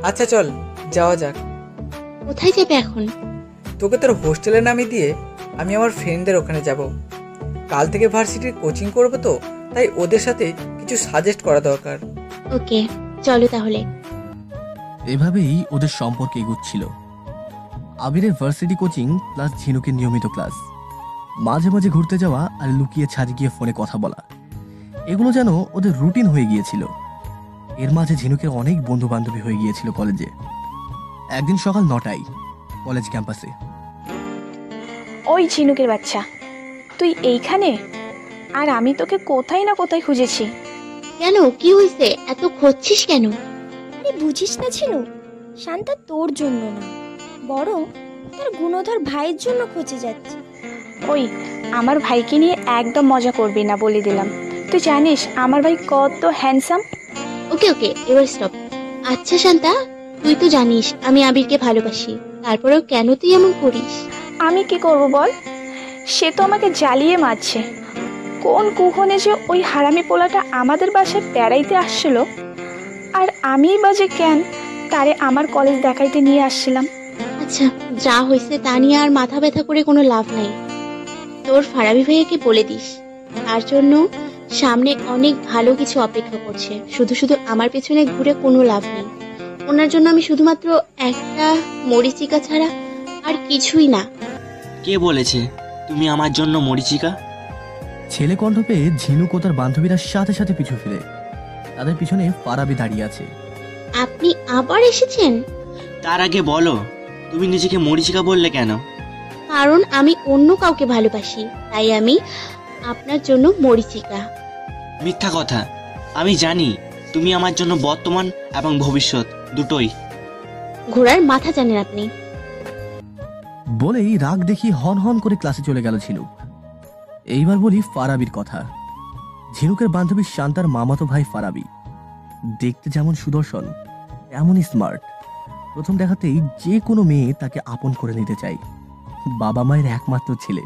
আচ্ছা চল যাওয়া যাক। কোথায় যাবে এখন? তোকে তোর হোস্টেলে নামিয়ে দিয়ে আমি আমার ফ্রেন্ডদের ওখানে যাব। কাল থেকে ভার্সিটির কোচিং করবো তো, তাই ওদের সাথে কিছু সাজেস্ট করা দরকার। ওকে চলো তাহলে। এভাবেই ওদের সম্পর্ক এগুচ্ছিল। আবিরের ভার্সিটি কোচিং প্লাস ঝিনুকের নিয়মিত ক্লাস, মাঝে মাঝে ঘুরতে যাওয়া আর লুকিয়ে ছাদে গিয়ে ফোনে কথা বলা, এগুলো যেন ওদের রুটিন হয়ে গিয়েছিল। এর মাঝে ঝিনুকের অনেক বন্ধু বান্ধবী হয়ে গিয়েছিল কলেজে। একদিন সকাল 9টায় কলেজ ক্যাম্পাসে। ওই ঝিনুকের বাচ্চা, তুই এইখানে? আর আমি তোকে কোথায় না কোথায় খুঁজেছি। কেন, কি হয়েছে? এত খুঁজছিস কেন? আরে বুঝিস না ঝিনুক, শান্তা তোর জন্য না, বরং তার গুণধর ভাইয়ের জন্য খুঁজে যাচ্ছে। ওই আমার ভাইকে নিয়ে একদম মজা করবি না, বলে দিলাম। তুই জানিস আমার ভাই কত হ্যান্ডসাম। ওকে ওকে, এবার স্টপ। আচ্ছা শান্তা, তুই তো জানিস আমি আবিরকে ভালোবাসি, তারপরেও কেন তুই এমন করিস? আমি কি করব বল? সে তো আমাকে জ্বালিয়ে মারছে। কোন কুহনে যে ওই হারামি পোলাটা আমাদের বাসায় বেড়াইতে আসছিল, আর আমিই বাজে কেন তারে আমার কলেজ দেখাইতে নিয়ে আসছিলাম। আচ্ছা, যা হয়েছে তা নিয়ে আর মাথা ব্যথা করে কোনো লাভ নাই। তোর ফারাবি ভাইয়াকে বলে দিস, তার জন্য সামনে অনেক ভালো কিছু অপেক্ষা করছে। শুধু শুধু আমার পেছনে ঘুরে কোনো লাভ নেই। ওনার জন্য আমি শুধুমাত্র একটা মরিচিকা ছাড়া আর কিছুই না। কে বলেছে তুমি আমার জন্য মরিচিকা? ছেলে কণ্ঠ পেয়ে ঝিনুক ও তার বান্ধবীরা সাথে সাথে পিছু ফিরে। তাদের পিছনে ফারাবি দাঁড়িয়ে আছে। আপনি আবার এসেছেন? তার আগে বলো, তুমি নিজেকে মরিচিকা বললে কেন? কারণ আমি অন্য কাউকে ভালোবাসি, তাই আমি আপনার জন্য মরিচিকা। মিথ্যা কথা। আমি জানি তুমি আমার জন্য বর্তমান এবং ভবিষ্যৎ দুটোই। ঘোড়ার মাথা জানেন আপনি। বলেই রাগ দেখিয়ে হন হন করে ক্লাসে চলে গেল ঝিনুক। এইবার বলি ফারাবির কথা। ঝিনুকের বান্ধবী শান্তার মামাতো ভাই ফারাবি। দেখতে যেমন সুদর্শন তেমনই স্মার্ট। প্রথম দেখাতেই যে কোনো মেয়ে তাকে আপন করে নিতে চায়। বাবা মায়ের একমাত্র ছেলে।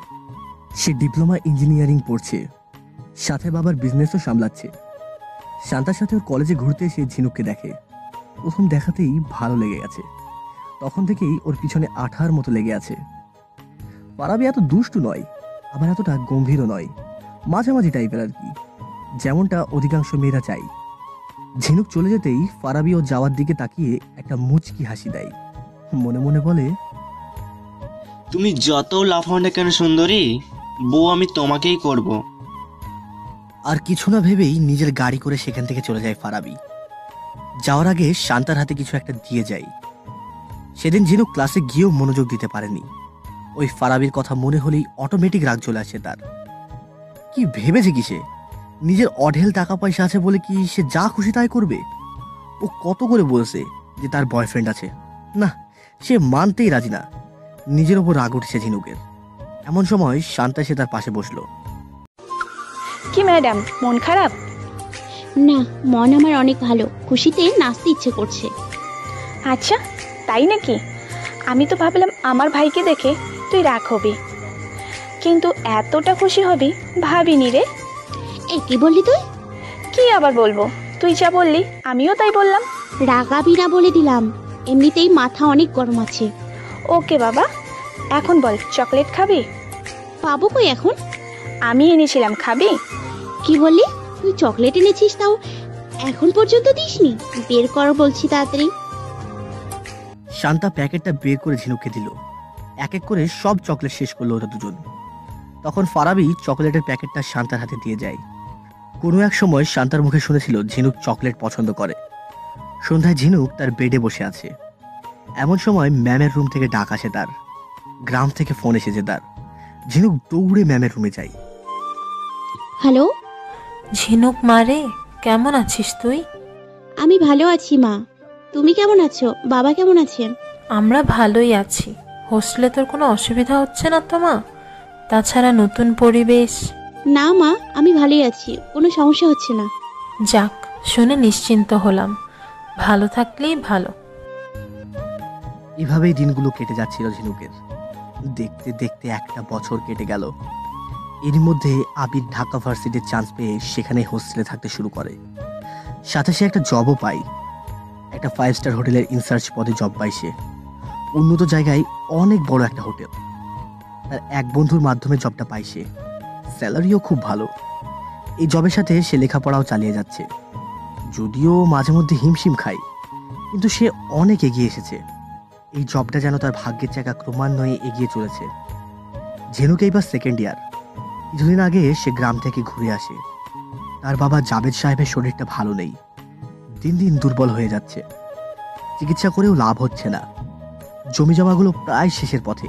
সে ডিপ্লোমা ইঞ্জিনিয়ারিং পড়ছে, সাথে বাবার বিজনেসও সামলাচ্ছে। শান্তার সাথে ওর কলেজে ঘুরতে এসে ঝিনুককে দেখে। প্রথম দেখাতেই ভালো লেগে গেছে। তখন থেকেই ওর পিছনে আঠার মতো লেগে আছে। ফারাবি এত দুষ্টু নয়, আবার এতটা গম্ভীরও নয়, মাঝামাঝি টাইপের আর কি, যেমনটা অধিকাংশ মেয়েরা চাই। ঝিনুক চলে যেতেই ফারাবি ও যাওয়ার দিকে তাকিয়ে একটা মুচকি হাসি দেয়। মনে মনে বলে, তুমি যত লাফাও না কেন সুন্দরী, বউ আমি তোমাকেই করব। আর কিছু না ভেবেই নিজের গাড়ি করে সেখান থেকে চলে যায় ফারাবি। যাওয়ার আগে শান্তার হাতে কিছু একটা দিয়ে যায়। সেদিন ঝিনুক ক্লাসে গিয়েও মনোযোগ দিতে পারেনি। ওই ফারাবির কথা মনে হলেই অটোমেটিক রাগ চলে আসে তার। কি ভেবেছে কি সে? নিজের অঢেল টাকা পয়সা আছে বলে কি সে যা খুশি তাই করবে? ও কত করে বলছে যে তার বয়ফ্রেন্ড আছে, না সে মানতেই রাজি না। নিজের ওপর রাগ উঠছে ঝিনুকের। এমন সময় শান্তা এসে তার পাশে বসলো। কি ম্যাডাম, মন খারাপ? না, মন আমার অনেক ভালো, খুশিতে নাচতে ইচ্ছে করছে। আচ্ছা তাই নাকি? আমি তো ভাবলাম আমার ভাইকে দেখে তুই রাগ হবি, কিন্তু এতটা খুশি হবি ভাবিনি রে। এই কি বললি তুই? কি আবার বলবো, তুই যা বললি আমিও তাই বললাম। রাগাবি না বলে দিলাম, এমনিতেই মাথা অনেক গরম আছে। ওকে বাবা, এখন বল চকলেট খাবি? পাবো কই এখন? আমি এনেছিলাম, খাবি? কি বললি? তুই চকলেট এনেছিস, তাও এখন পর্যন্ত দিসনি? বের কর বলছি তাড়াতাড়ি। শান্তা প্যাকেটটা বের করে ঝিনুককে দিল। এক এক করে সব চকলেট শেষ করলো ওরা দুজন। তখন ফারাবি চকলেটের প্যাকেটটা শান্তার হাতে দিয়ে যায়। কোনো এক সময় শান্তার মুখে শুনেছিল ঝিনুক চকলেট পছন্দ করে। সন্ধ্যায় ঝিনুক তার বেডে বসে আছে। এমন সময় ম্যামের রুম থেকে ডাক আসে তার। গ্রাম থেকে ফোন এসেছে তার। ঝিনুক দৌড়ে ম্যামের রুমে যায়। হ্যালো ঝিনুক মারে, কেমন আছিস তুই? আমি ভালো আছি মা, তুমি কেমন আছো? বাবা কেমন আছেন? আমরা ভালোই আছি। হোস্টেলে তোর কোনো অসুবিধা হচ্ছে না তো মা? তাছাড়া নতুন পরিবেশ। না মা, আমি ভালোই আছি, কোনো সমস্যা হচ্ছে না। যাক, শুনে নিশ্চিন্ত হলাম। ভালো থাকলেই ভালো। এভাবেই দিনগুলো কেটে যাচ্ছিল ঝিনুকের। দেখতে দেখতে একটা বছর কেটে গেল। এর মধ্যে আবির ঢাকা ভার্সিটির চান্স পেয়ে সেখানে হোস্টেলে থাকতে শুরু করে। সাথে সে একটা জবও পায়। একটা 5 স্টার হোটেলের ইনচার্জ পদে জব পায় সে। উন্নত জায়গায় অনেক বড় একটা হোটেল। তার এক বন্ধুর মাধ্যমে জবটা পায় সে। স্যালারিও খুব ভালো। এই জবের সাথে সে লেখাপড়াও চালিয়ে যাচ্ছে, যদিও মাঝে মধ্যে হিমশিম খায়, কিন্তু সে অনেক এগিয়ে এসেছে। এই জবটা যেন তার ভাগ্যের চাকা ক্রমান্বয়ে এগিয়ে চলেছে। ঝিনুক এইবার সেকেন্ড ইয়ার। কিছুদিন আগে সে গ্রাম থেকে ঘুরে আসে। তার বাবা জাবেদ সাহেবের শরীরটা ভালো নেই, দিন দিন দুর্বল হয়ে যাচ্ছে। চিকিৎসা করেও লাভ হচ্ছে না। জমি জমাগুলো প্রায় শেষের পথে।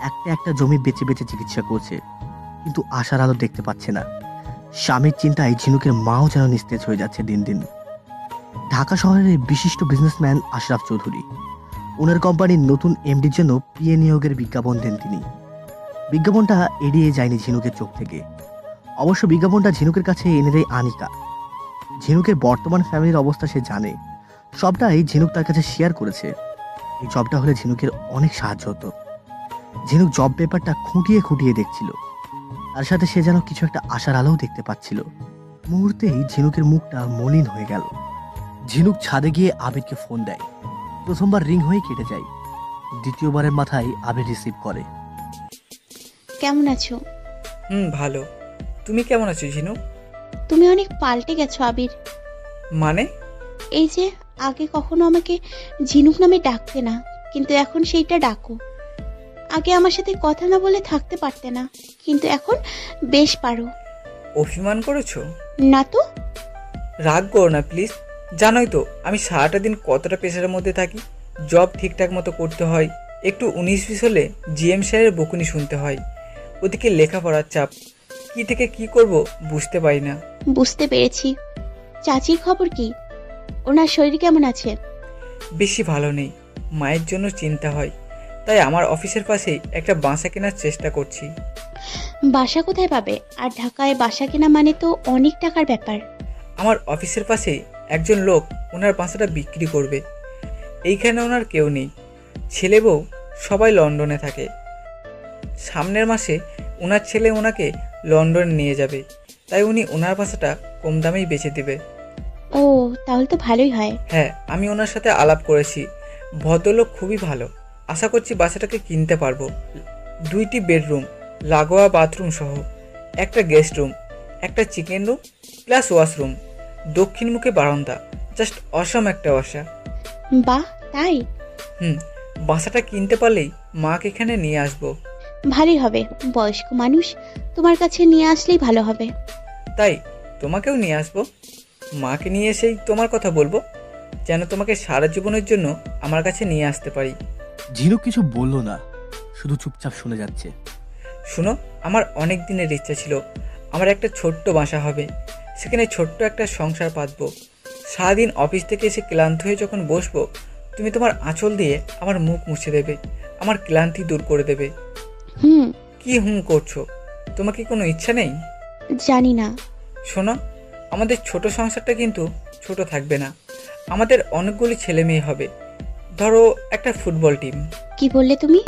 একটা একটা জমি বেচে বেচে চিকিৎসা করছে, কিন্তু আশার আলো দেখতে পাচ্ছে না। স্বামীর চিন্তায় ঝিনুকের মাও যেন নিস্তেজ হয়ে যাচ্ছে দিন দিন। ঢাকা শহরের বিশিষ্ট বিজনেসম্যান আশরাফ চৌধুরী, ওনার কোম্পানির নতুন এমডির জন্য পিএ নিয়োগের বিজ্ঞাপন দেন তিনি। বিজ্ঞাপনটা এড়িয়ে যায়নি ঝিনুকের চোখ থেকে। অবশ্য বিজ্ঞাপনটা ঝিনুকের কাছে এনে দেয় আনিকা। ঝিনুকের বর্তমান ফ্যামিলির অবস্থা সে জানে, সবটাই ঝিনুক তার কাছে শেয়ার করেছে। এই জবটা হলে ঝিনুকের অনেক সাহায্য হতো। ঝিনুক জব পেপারটা খুঁটিয়ে খুঁটিয়ে দেখছিল। তার সাথে সে যেন কিছু একটা আশার আলোও দেখতে পাচ্ছিল। মুহূর্তেই ঝিনুকের মুখটা মলিন হয়ে গেল। ঝিনুক ছাদে গিয়ে আবিরকে ফোন দেয়। প্রথমবার রিং হয়ে কেটে যায়। দ্বিতীয়বারের মাথায় আবির রিসিভ করে। কেমন আছো? ভালো। তুমি কেমন আছো ঝিনুক? তুমি অনেক পাল্টে গেছো আবির। মানে? এই যে আগে কখনো আমাকে ঝিনুক নামে ডাকতে না, কিন্তু এখন সেইটা ডাকো। আগে আমার সাথে কথা না বলে থাকতে পারতে না, কিন্তু এখন বেশ পারো। অভিমান করেছো? না তো। রাগ করো না প্লিজ। জানোই তো আমি সারাটা দিন কতটা প্রেশারের মধ্যে থাকি। জব ঠিকঠাক মতো করতে হয়, একটু 19-20 হলে জিএম স্যারের বকুনি শুনতে হয়। ওদিকে লেখাপড়ার চাপ, কি থেকে কি করব বুঝতে পারি না। বুঝতে পেরেছি। চাচির খবর কি? ওনার শরীর কেমন আছে? বেশি ভালো নেই, মায়ের জন্য চিন্তা হয়। তাই আমার অফিসের পাশেই একটা বাসা কেনার চেষ্টা করছি। বাসা কোথায় পাবে? আর ঢাকায় বাসা কেনা মানে তো অনেক টাকার ব্যাপার। আমার অফিসের পাশেই একজন লোক ওনার বাসাটা বিক্রি করবে। এইখানে ওনার কেউ নেই, ছেলে বউ সবাই লন্ডনে থাকে। সামনের মাসে ওনার ছেলে ওনাকে লন্ডনে নিয়ে যাবে, তাই উনি ওনার বাসাটা কম দামেই বেচে দেবে। ও, তাহলে তো ভালোই হয়। হ্যাঁ, আমি ওনার সাথে আলাপ করেছি। ভদ্রলোক খুবই ভালো। আশা করছি বাসাটাকে কিনতে পারবো। 2টি বেডরুম, লাগোয়া বাথরুম সহ, একটা গেস্ট রুম, একটা চিকেন রুম প্লাস ওয়াশরুম, দক্ষিণ মুখে বারান্দা। জাস্ট অসম একটা বাসা। বাহ, তাই? বাসাটা কিনতে পারলেই মাকে এখানে নিয়ে আসবো। ভালোই হবে। বয়স্ক মানুষ, তোমার কাছে নিয়ে আসলেই ভালো হবে। তাই তোমাকেও নিয়ে আসবো। মাকে নিয়ে এসেই তোমার কথা বলবো, যেন তোমাকে সারা জীবনের জন্য আমার কাছে নিয়ে আসতে পারি। ঝিনুক কিছু বলল না, শুধু চুপচাপ শুনে যাচ্ছে। শুনো, আমার অনেক দিনের ইচ্ছা ছিল আমার একটা ছোট্ট বাসা হবে, সেখানে ছোট্ট একটা সংসার পাতবো। সারাদিন অফিস থেকে এসে ক্লান্ত হয়ে যখন বসবো, তুমি তোমার আঁচল দিয়ে আমার মুখ মুছে দেবে, আমার ক্লান্তি দূর করে দেবে। কি করছো? তোমার কি কোনো ইচ্ছা নেই? জানি না। শোনো, আমাদের ছোট সংসারটা কিন্তু ছোট থাকবে না। আমাদের অনেকগুলি ছেলে মেয়ে হবে। ধরো একটা ফুটবল টিম। কি বললে তুমি?